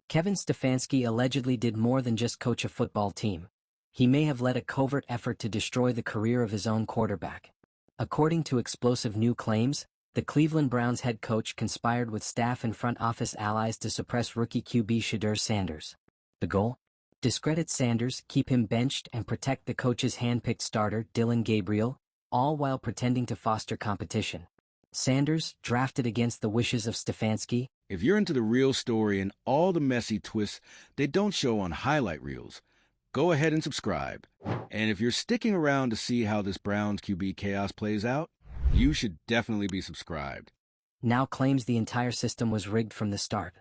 Kevin Stefanski allegedly did more than just coach a football team. He may have led a covert effort to destroy the career of his own quarterback. According to explosive new claims, the Cleveland Browns head coach conspired with staff and front office allies to suppress rookie QB Shedeur Sanders. The goal? Discredit Sanders, keep him benched, and protect the coach's handpicked starter, Dillon Gabriel, all while pretending to foster competition. Sanders, drafted against the wishes of Stefanski. If you're into the real story and all the messy twists they don't show on highlight reels, go ahead and subscribe. And if you're sticking around to see how this Browns QB chaos plays out, you should definitely be subscribed. Now claims the entire system was rigged from the start.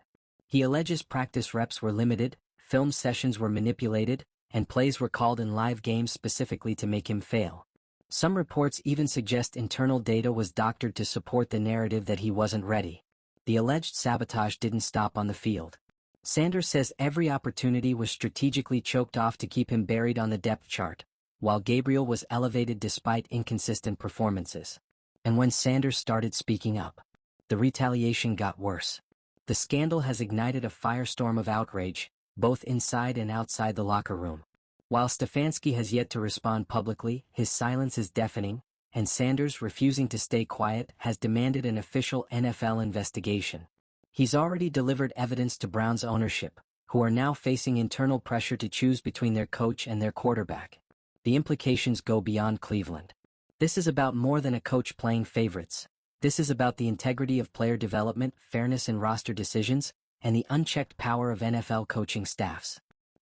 He alleges practice reps were limited, film sessions were manipulated, and plays were called in live games specifically to make him fail. Some reports even suggest internal data was doctored to support the narrative that he wasn't ready. The alleged sabotage didn't stop on the field. Sanders says every opportunity was strategically choked off to keep him buried on the depth chart, while Gabriel was elevated despite inconsistent performances. And when Sanders started speaking up, the retaliation got worse. The scandal has ignited a firestorm of outrage, both inside and outside the locker room. While Stefanski has yet to respond publicly, his silence is deafening, and Sanders, refusing to stay quiet, has demanded an official NFL investigation. He's already delivered evidence to Browns ownership, who are now facing internal pressure to choose between their coach and their quarterback. The implications go beyond Cleveland. This is about more than a coach playing favorites. This is about the integrity of player development, fairness in roster decisions, and the unchecked power of NFL coaching staffs.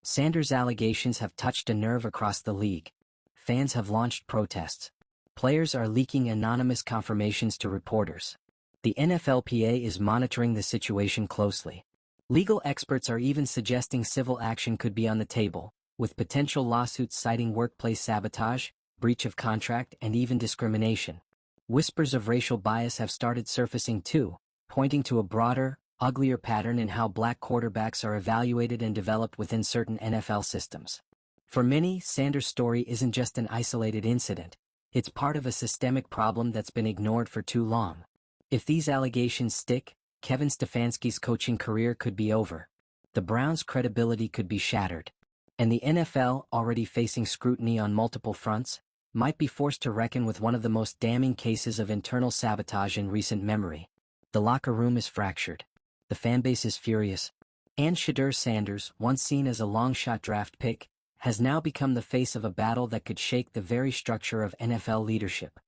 Sanders' allegations have touched a nerve across the league. Fans have launched protests. Players are leaking anonymous confirmations to reporters. The NFLPA is monitoring the situation closely. Legal experts are even suggesting civil action could be on the table, with potential lawsuits citing workplace sabotage, breach of contract, and even discrimination. Whispers of racial bias have started surfacing too, pointing to a broader, uglier pattern in how black quarterbacks are evaluated and developed within certain NFL systems. For many, Sanders' story isn't just an isolated incident. It's part of a systemic problem that's been ignored for too long. If these allegations stick, Kevin Stefanski's coaching career could be over. The Browns' credibility could be shattered. And the NFL, already facing scrutiny on multiple fronts, might be forced to reckon with one of the most damning cases of internal sabotage in recent memory. The locker room is fractured. The fanbase is furious. And Shedeur Sanders, once seen as a long-shot draft pick, has now become the face of a battle that could shake the very structure of NFL leadership.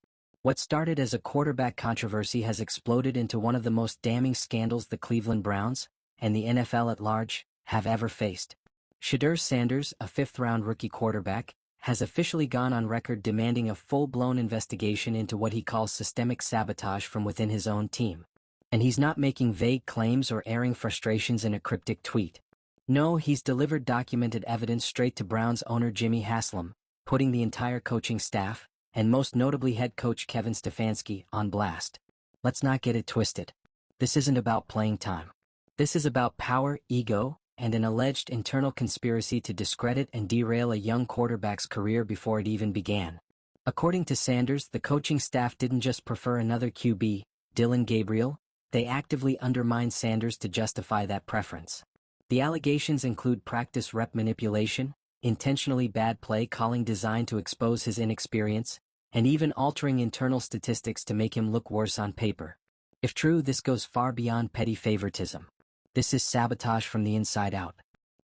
What started as a quarterback controversy has exploded into one of the most damning scandals the Cleveland Browns, and the NFL at large, have ever faced. Shedeur Sanders, a fifth-round rookie quarterback, has officially gone on record demanding a full-blown investigation into what he calls systemic sabotage from within his own team. And he's not making vague claims or airing frustrations in a cryptic tweet. No, he's delivered documented evidence straight to Browns owner Jimmy Haslam, putting the entire coaching staff, and most notably head coach Kevin Stefanski, on blast. Let's not get it twisted. This isn't about playing time. This is about power, ego, and an alleged internal conspiracy to discredit and derail a young quarterback's career before it even began. According to Sanders, the coaching staff didn't just prefer another QB, Dillon Gabriel, they actively undermined Sanders to justify that preference. The allegations include practice rep manipulation, intentionally bad play calling designed to expose his inexperience, and even altering internal statistics to make him look worse on paper. If true, this goes far beyond petty favoritism. This is sabotage from the inside out.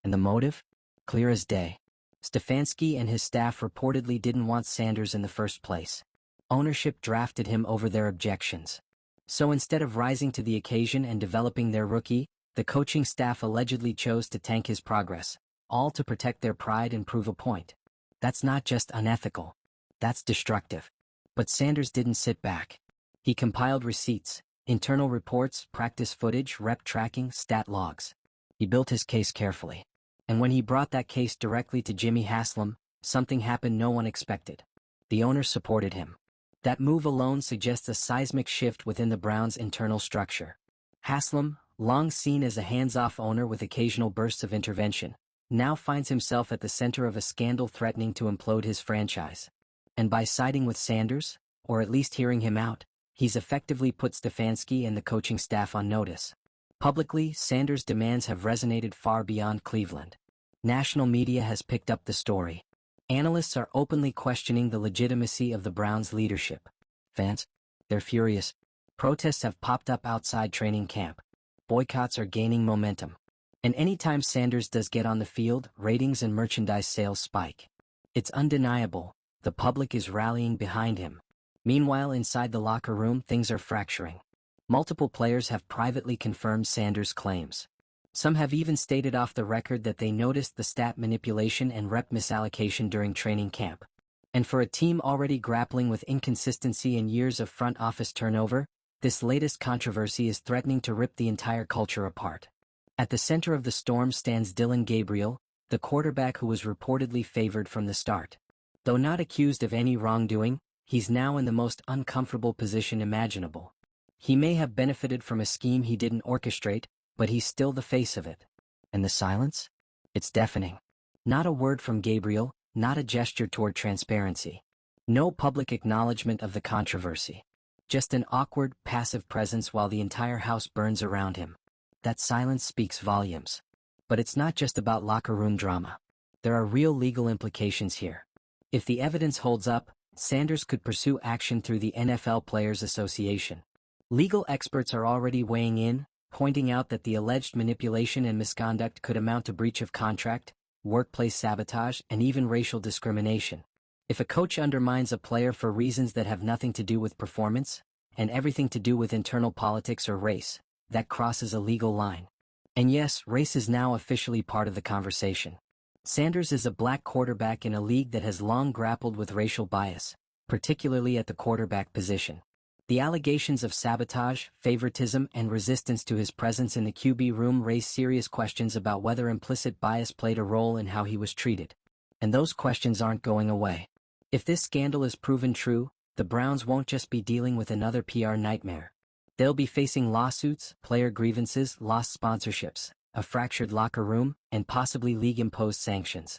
And the motive? Clear as day. Stefanski and his staff reportedly didn't want Sanders in the first place. Ownership drafted him over their objections. So instead of rising to the occasion and developing their rookie, the coaching staff allegedly chose to tank his progress, all to protect their pride and prove a point. That's not just unethical. That's destructive. But Sanders didn't sit back. He compiled receipts, internal reports, practice footage, rep tracking, stat logs. He built his case carefully. And when he brought that case directly to Jimmy Haslam, something happened no one expected. The owners supported him. That move alone suggests a seismic shift within the Browns' internal structure. Haslam, long seen as a hands-off owner with occasional bursts of intervention, now finds himself at the center of a scandal threatening to implode his franchise. And by siding with Sanders, or at least hearing him out, he's effectively put Stefanski and the coaching staff on notice. Publicly, Sanders' demands have resonated far beyond Cleveland. National media has picked up the story. Analysts are openly questioning the legitimacy of the Browns' leadership. Fans? They're furious. Protests have popped up outside training camp. Boycotts are gaining momentum. And anytime Sanders does get on the field, ratings and merchandise sales spike. It's undeniable, the public is rallying behind him. Meanwhile, inside the locker room, things are fracturing. Multiple players have privately confirmed Sanders' claims. Some have even stated off the record that they noticed the stat manipulation and rep misallocation during training camp. And for a team already grappling with inconsistency and years of front office turnover, this latest controversy is threatening to rip the entire culture apart. At the center of the storm stands Dillon Gabriel, the quarterback who was reportedly favored from the start. Though not accused of any wrongdoing, he's now in the most uncomfortable position imaginable. He may have benefited from a scheme he didn't orchestrate, but he's still the face of it. And the silence? It's deafening. Not a word from Gabriel, not a gesture toward transparency. No public acknowledgement of the controversy. Just an awkward, passive presence while the entire house burns around him. That silence speaks volumes. But it's not just about locker room drama. There are real legal implications here. If the evidence holds up, Sanders could pursue action through the NFL Players Association. Legal experts are already weighing in, pointing out that the alleged manipulation and misconduct could amount to breach of contract, workplace sabotage, and even racial discrimination. If a coach undermines a player for reasons that have nothing to do with performance, and everything to do with internal politics or race, that crosses a legal line. And yes, race is now officially part of the conversation. Sanders is a black quarterback in a league that has long grappled with racial bias, particularly at the quarterback position. The allegations of sabotage, favoritism, and resistance to his presence in the QB room raise serious questions about whether implicit bias played a role in how he was treated. And those questions aren't going away. If this scandal is proven true, the Browns won't just be dealing with another PR nightmare. They'll be facing lawsuits, player grievances, lost sponsorships, a fractured locker room, and possibly league-imposed sanctions.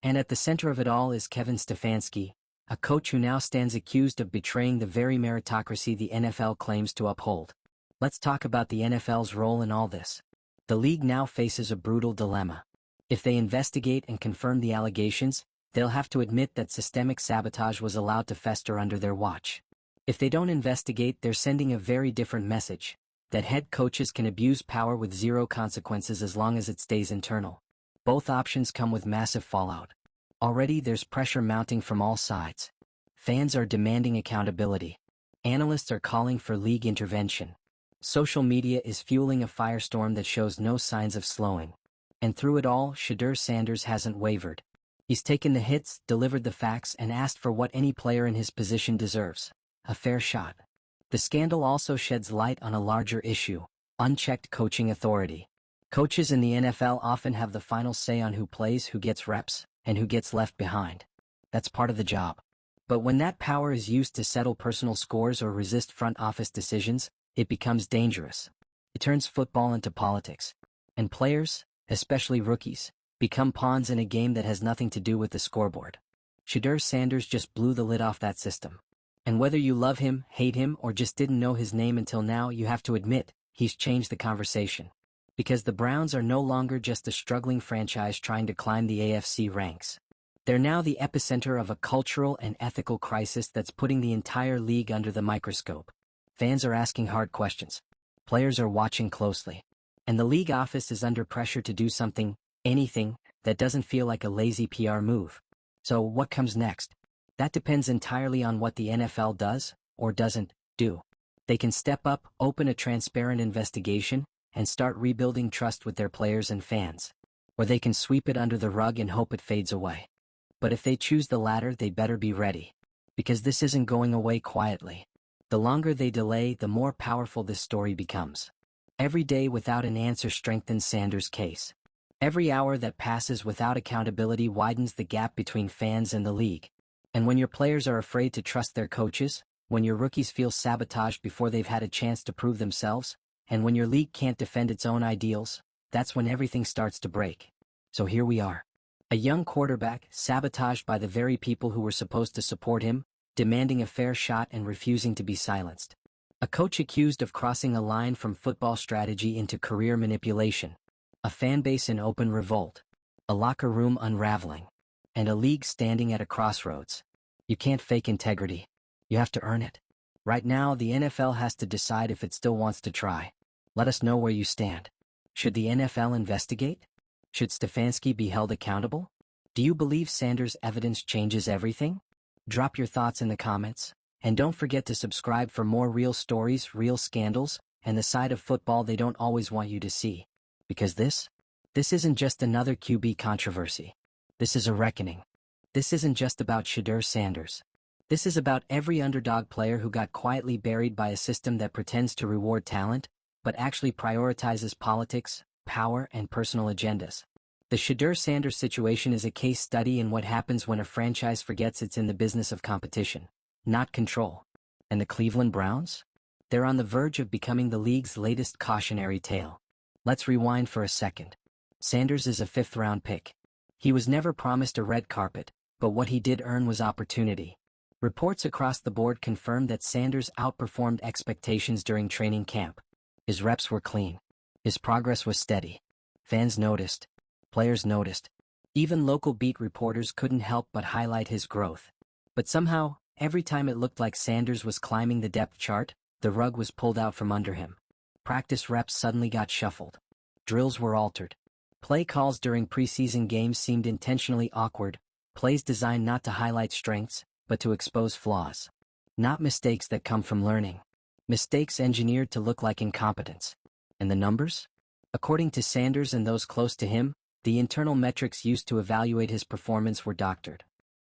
And at the center of it all is Kevin Stefanski, a coach who now stands accused of betraying the very meritocracy the NFL claims to uphold. Let's talk about the NFL's role in all this. The league now faces a brutal dilemma. If they investigate and confirm the allegations, they'll have to admit that systemic sabotage was allowed to fester under their watch. If they don't investigate, they're sending a very different message, that head coaches can abuse power with zero consequences as long as it stays internal. Both options come with massive fallout. Already there's pressure mounting from all sides. Fans are demanding accountability. Analysts are calling for league intervention. Social media is fueling a firestorm that shows no signs of slowing. And through it all, Sanders hasn't wavered. He's taken the hits, delivered the facts, and asked for what any player in his position deserves: a fair shot. The scandal also sheds light on a larger issue: unchecked coaching authority. Coaches in the NFL often have the final say on who plays, who gets reps, and who gets left behind. That's part of the job. But when that power is used to settle personal scores or resist front office decisions, it becomes dangerous. It turns football into politics. And players, especially rookies, become pawns in a game that has nothing to do with the scoreboard. Sanders just blew the lid off that system. And whether you love him, hate him, or just didn't know his name until now, you have to admit, he's changed the conversation. Because the Browns are no longer just a struggling franchise trying to climb the AFC ranks. They're now the epicenter of a cultural and ethical crisis that's putting the entire league under the microscope. Fans are asking hard questions. Players are watching closely. And the league office is under pressure to do something, anything, that doesn't feel like a lazy PR move. So what comes next? That depends entirely on what the NFL does, or doesn't, do. They can step up, open a transparent investigation, and start rebuilding trust with their players and fans. Or they can sweep it under the rug and hope it fades away. But if they choose the latter, they better be ready. Because this isn't going away quietly. The longer they delay, the more powerful this story becomes. Every day without an answer strengthens Sanders' case. Every hour that passes without accountability widens the gap between fans and the league. And when your players are afraid to trust their coaches, when your rookies feel sabotaged before they've had a chance to prove themselves, and when your league can't defend its own ideals, that's when everything starts to break. So here we are. A young quarterback, sabotaged by the very people who were supposed to support him, demanding a fair shot and refusing to be silenced. A coach accused of crossing a line from football strategy into career manipulation. A fan base in open revolt. A locker room unraveling. And a league standing at a crossroads. You can't fake integrity. You have to earn it. Right now, the NFL has to decide if it still wants to try. Let us know where you stand. Should the NFL investigate? Should Stefanski be held accountable? Do you believe Sanders' evidence changes everything? Drop your thoughts in the comments. And don't forget to subscribe for more real stories, real scandals, and the side of football they don't always want you to see. Because this isn't just another QB controversy. This is a reckoning. This isn't just about Shedeur Sanders. This is about every underdog player who got quietly buried by a system that pretends to reward talent, but actually prioritizes politics, power, and personal agendas. The Shedeur Sanders situation is a case study in what happens when a franchise forgets it's in the business of competition, not control. And the Cleveland Browns? They're on the verge of becoming the league's latest cautionary tale. Let's rewind for a second. Sanders is a fifth-round pick. He was never promised a red carpet, but what he did earn was opportunity. Reports across the board confirmed that Sanders outperformed expectations during training camp. His reps were clean. His progress was steady. Fans noticed. Players noticed. Even local beat reporters couldn't help but highlight his growth. But somehow, every time it looked like Sanders was climbing the depth chart, the rug was pulled out from under him. Practice reps suddenly got shuffled. Drills were altered. Play calls during preseason games seemed intentionally awkward, plays designed not to highlight strengths, but to expose flaws. Not mistakes that come from learning. Mistakes engineered to look like incompetence. And the numbers? According to Sanders and those close to him, the internal metrics used to evaluate his performance were doctored.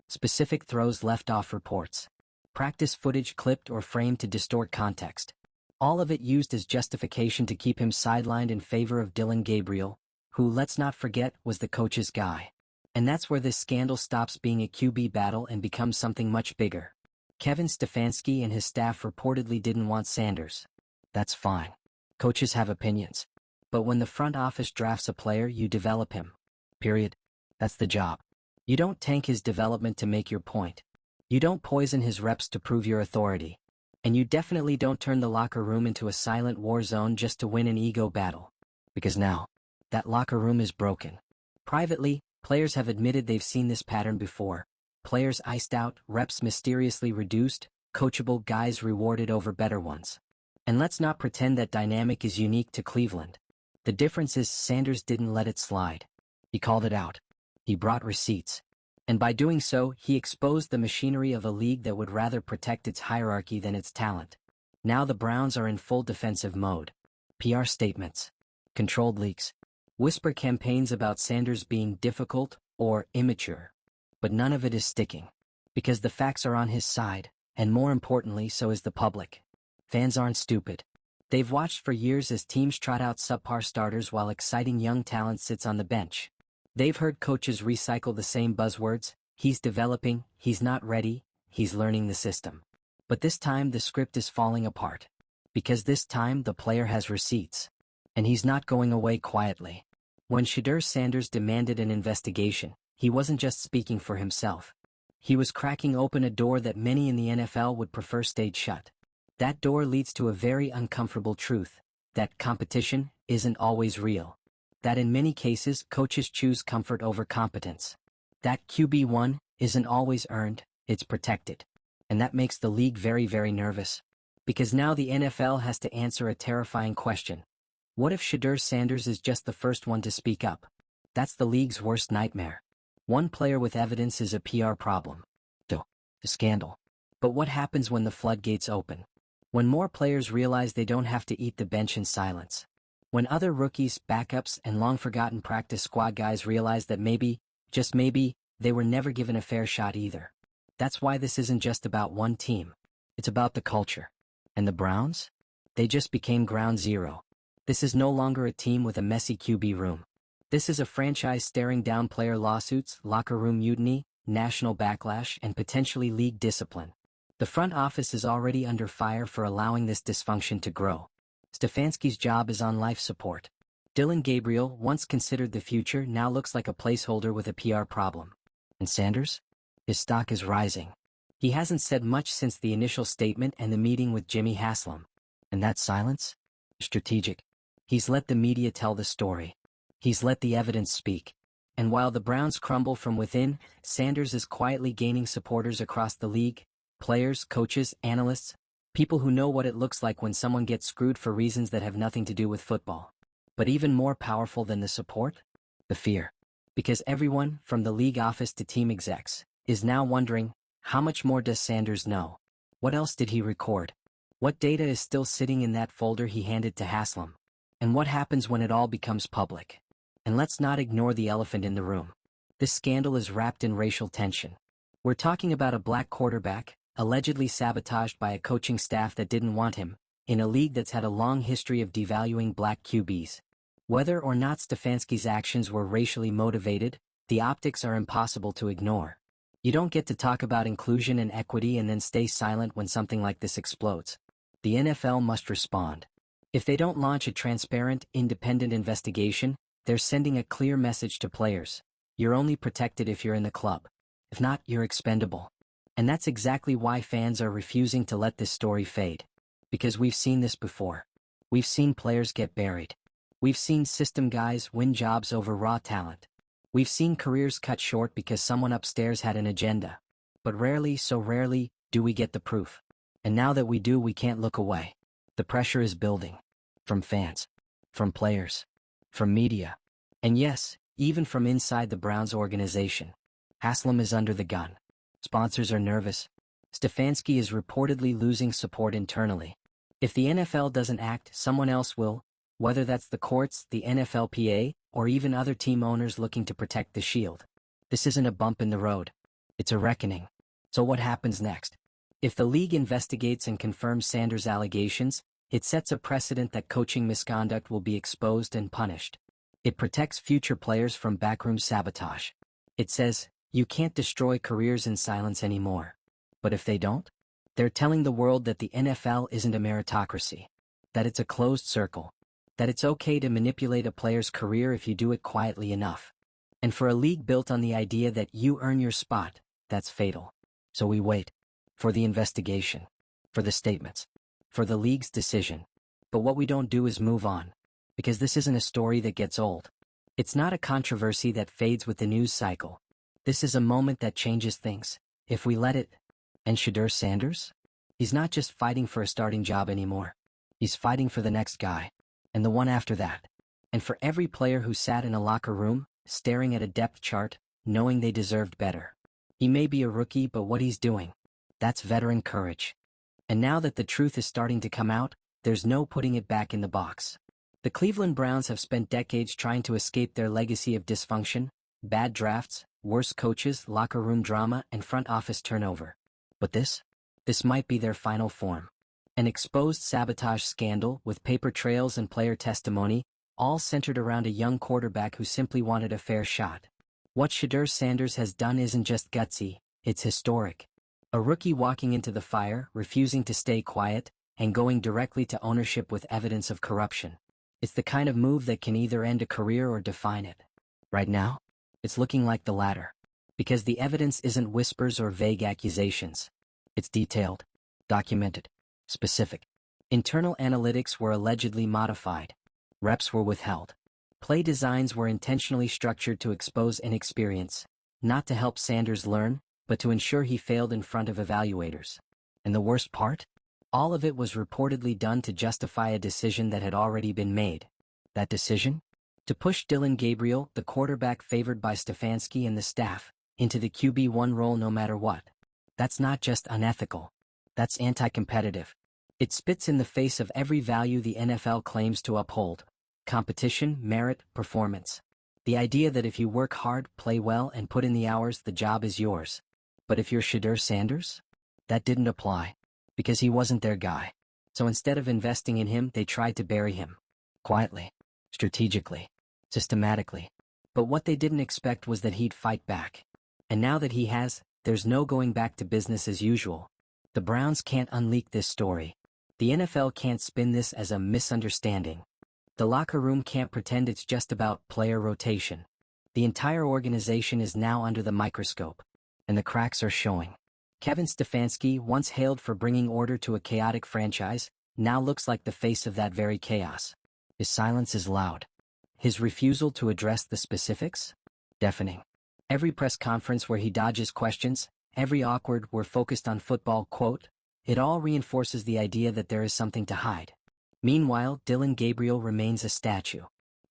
Specific throws left off reports. Practice footage clipped or framed to distort context. All of it used as justification to keep him sidelined in favor of Dillon Gabriel, who, let's not forget, was the coach's guy. And that's where this scandal stops being a QB battle and becomes something much bigger. Kevin Stefanski and his staff reportedly didn't want Sanders. That's fine. Coaches have opinions. But when the front office drafts a player, you develop him. Period. That's the job. You don't tank his development to make your point. You don't poison his reps to prove your authority. And you definitely don't turn the locker room into a silent war zone just to win an ego battle. Because now, that locker room is broken. Privately, players have admitted they've seen this pattern before. Players iced out, reps mysteriously reduced, coachable guys rewarded over better ones. And let's not pretend that dynamic is unique to Cleveland. The difference is Sanders didn't let it slide. He called it out. He brought receipts. And by doing so, he exposed the machinery of a league that would rather protect its hierarchy than its talent. Now the Browns are in full defensive mode. PR statements. Controlled leaks. Whisper campaigns about Sanders being difficult or immature. But none of it is sticking. Because the facts are on his side, and more importantly, so is the public. Fans aren't stupid. They've watched for years as teams trot out subpar starters while exciting young talent sits on the bench. They've heard coaches recycle the same buzzwords: he's developing, he's not ready, he's learning the system. But this time the script is falling apart. Because this time the player has receipts. And he's not going away quietly. When Shedeur Sanders demanded an investigation, he wasn't just speaking for himself. He was cracking open a door that many in the NFL would prefer stayed shut. That door leads to a very uncomfortable truth, that competition isn't always real. That in many cases coaches choose comfort over competence. That QB1 isn't always earned, it's protected. And that makes the league very, very nervous. Because now the NFL has to answer a terrifying question. What if Shedeur Sanders is just the first one to speak up? That's the league's worst nightmare. One player with evidence is a PR problem. A scandal. But what happens when the floodgates open? When more players realize they don't have to eat the bench in silence. When other rookies, backups, and long-forgotten practice squad guys realize that maybe, just maybe, they were never given a fair shot either. That's why this isn't just about one team. It's about the culture. And the Browns? They just became ground zero. This is no longer a team with a messy QB room. This is a franchise staring down player lawsuits, locker room mutiny, national backlash, and potentially league discipline. The front office is already under fire for allowing this dysfunction to grow. Stefanski's job is on life support. Dillon Gabriel, once considered the future, now looks like a placeholder with a PR problem. And Sanders? His stock is rising. He hasn't said much since the initial statement and the meeting with Jimmy Haslam. And that silence? Strategic. He's let the media tell the story. He's let the evidence speak. And while the Browns crumble from within, Sanders is quietly gaining supporters across the league, players, coaches, analysts, people who know what it looks like when someone gets screwed for reasons that have nothing to do with football. But even more powerful than the support? The fear. Because everyone, from the league office to team execs, is now wondering, how much more does Sanders know? What else did he record? What data is still sitting in that folder he handed to Haslam? And what happens when it all becomes public? And let's not ignore the elephant in the room. This scandal is wrapped in racial tension. We're talking about a black quarterback, allegedly sabotaged by a coaching staff that didn't want him, in a league that's had a long history of devaluing black QBs. Whether or not Stefanski's actions were racially motivated, the optics are impossible to ignore. You don't get to talk about inclusion and equity and then stay silent when something like this explodes. The NFL must respond. If they don't launch a transparent, independent investigation, they're sending a clear message to players. You're only protected if you're in the club. If not, you're expendable. And that's exactly why fans are refusing to let this story fade. Because we've seen this before. We've seen players get buried. We've seen system guys win jobs over raw talent. We've seen careers cut short because someone upstairs had an agenda. But rarely, so rarely, do we get the proof. And now that we do, we can't look away. The pressure is building. From fans. From players. From media. And yes, even from inside the Browns organization. Haslam is under the gun. Sponsors are nervous. Stefanski is reportedly losing support internally. If the NFL doesn't act, someone else will, whether that's the courts, the NFLPA, or even other team owners looking to protect the shield. This isn't a bump in the road. It's a reckoning. So what happens next? If the league investigates and confirms Sanders' allegations, it sets a precedent that coaching misconduct will be exposed and punished. It protects future players from backroom sabotage. It says, you can't destroy careers in silence anymore. But if they don't? They're telling the world that the NFL isn't a meritocracy. That it's a closed circle. That it's okay to manipulate a player's career if you do it quietly enough. And for a league built on the idea that you earn your spot, that's fatal. So we wait. For the investigation. For the statements. For the league's decision. But what we don't do is move on. Because this isn't a story that gets old. It's not a controversy that fades with the news cycle. This is a moment that changes things, if we let it. And Shedeur Sanders? He's not just fighting for a starting job anymore. He's fighting for the next guy. And the one after that. And for every player who sat in a locker room, staring at a depth chart, knowing they deserved better. He may be a rookie, but what he's doing, that's veteran courage. And now that the truth is starting to come out, there's no putting it back in the box. The Cleveland Browns have spent decades trying to escape their legacy of dysfunction, bad drafts, worse coaches, locker room drama, and front office turnover. But this might be their final form. An exposed sabotage scandal with paper trails and player testimony, all centered around a young quarterback who simply wanted a fair shot. What Shedeur Sanders has done isn't just gutsy, it's historic. A rookie walking into the fire, refusing to stay quiet, and going directly to ownership with evidence of corruption. It's the kind of move that can either end a career or define it. Right now, it's looking like the latter. Because the evidence isn't whispers or vague accusations. It's detailed, documented, specific. Internal analytics were allegedly modified. Reps were withheld. Play designs were intentionally structured to expose inexperience, not to help Sanders learn, but to ensure he failed in front of evaluators. And the worst part? All of it was reportedly done to justify a decision that had already been made. That decision? To push Dillon Gabriel, the quarterback favored by Stefanski and the staff, into the QB1 role no matter what. That's not just unethical. That's anti-competitive. It spits in the face of every value the NFL claims to uphold. Competition, merit, performance. The idea that if you work hard, play well, and put in the hours, the job is yours. But if you're Shedeur Sanders? That didn't apply. Because he wasn't their guy. So instead of investing in him, they tried to bury him. Quietly. Strategically. Systematically. But what they didn't expect was that he'd fight back. And now that he has, there's no going back to business as usual. The Browns can't unleak this story. The NFL can't spin this as a misunderstanding. The locker room can't pretend it's just about player rotation. The entire organization is now under the microscope. And the cracks are showing. Kevin Stefanski, once hailed for bringing order to a chaotic franchise, now looks like the face of that very chaos. His silence is loud. His refusal to address the specifics? Deafening. Every press conference where he dodges questions, every awkward "we're focused on football" quote, it all reinforces the idea that there is something to hide. Meanwhile, Dylan Gabriel remains a statue.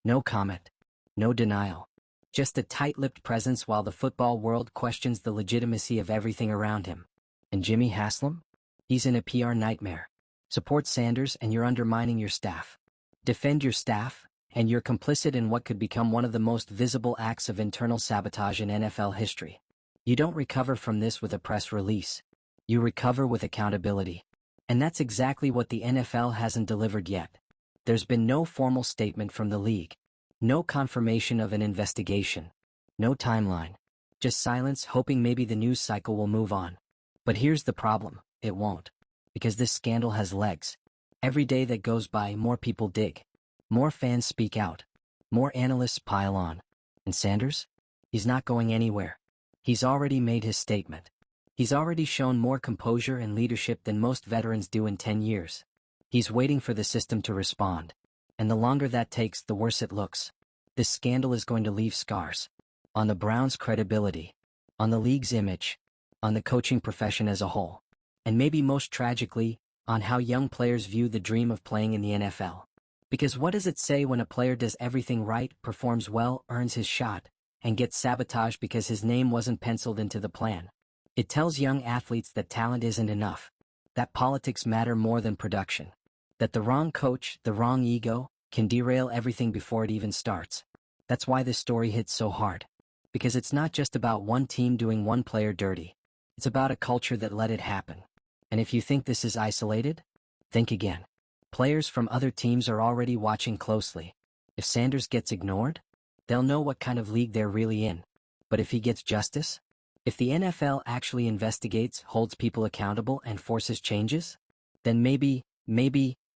No comment. No denial. Just a tight-lipped presence while the football world questions the legitimacy of everything around him. And Jimmy Haslam? He's in a PR nightmare. Support Sanders and you're undermining your staff. Defend your staff, and you're complicit in what could become one of the most visible acts of internal sabotage in NFL history. You don't recover from this with a press release. You recover with accountability. And that's exactly what the NFL hasn't delivered yet. There's been no formal statement from the league. No confirmation of an investigation. No timeline. Just silence, hoping maybe the news cycle will move on. But here's the problem, it won't. Because this scandal has legs. Every day that goes by, more people dig. More fans speak out. More analysts pile on. And Sanders? He's not going anywhere. He's already made his statement. He's already shown more composure and leadership than most veterans do in 10 years. He's waiting for the system to respond. And the longer that takes, the worse it looks. This scandal is going to leave scars. On the Browns' credibility. On the league's image. On the coaching profession as a whole. And maybe most tragically, on how young players view the dream of playing in the NFL. Because what does it say when a player does everything right, performs well, earns his shot, and gets sabotaged because his name wasn't penciled into the plan? It tells young athletes that talent isn't enough. That politics matter more than production. That the wrong coach, the wrong ego, can derail everything before it even starts. That's why this story hits so hard. Because it's not just about one team doing one player dirty. It's about a culture that let it happen. And if you think this is isolated, think again. Players from other teams are already watching closely. If Sanders gets ignored, they'll know what kind of league they're really in. But if he gets justice? If the NFL actually investigates, holds people accountable, and forces changes? Then maybe,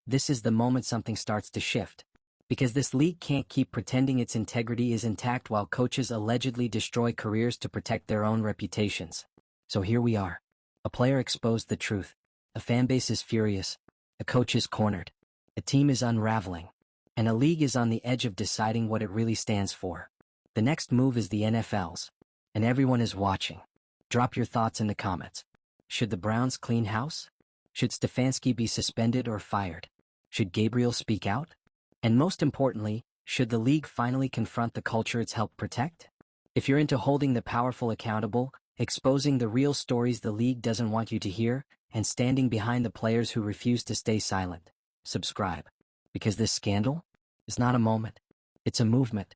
this is the moment something starts to shift. Because this league can't keep pretending its integrity is intact while coaches allegedly destroy careers to protect their own reputations. So here we are. A player exposed the truth. A fan base is furious. A coach is cornered. A team is unraveling. And a league is on the edge of deciding what it really stands for. The next move is the NFL's. And everyone is watching. Drop your thoughts in the comments. Should the Browns clean house? Should Stefanski be suspended or fired? Should Gabriel speak out? And most importantly, should the league finally confront the culture it's helped protect? If you're into holding the powerful accountable, exposing the real stories the league doesn't want you to hear, and standing behind the players who refuse to stay silent, subscribe. Because this scandal is not a moment. It's a movement.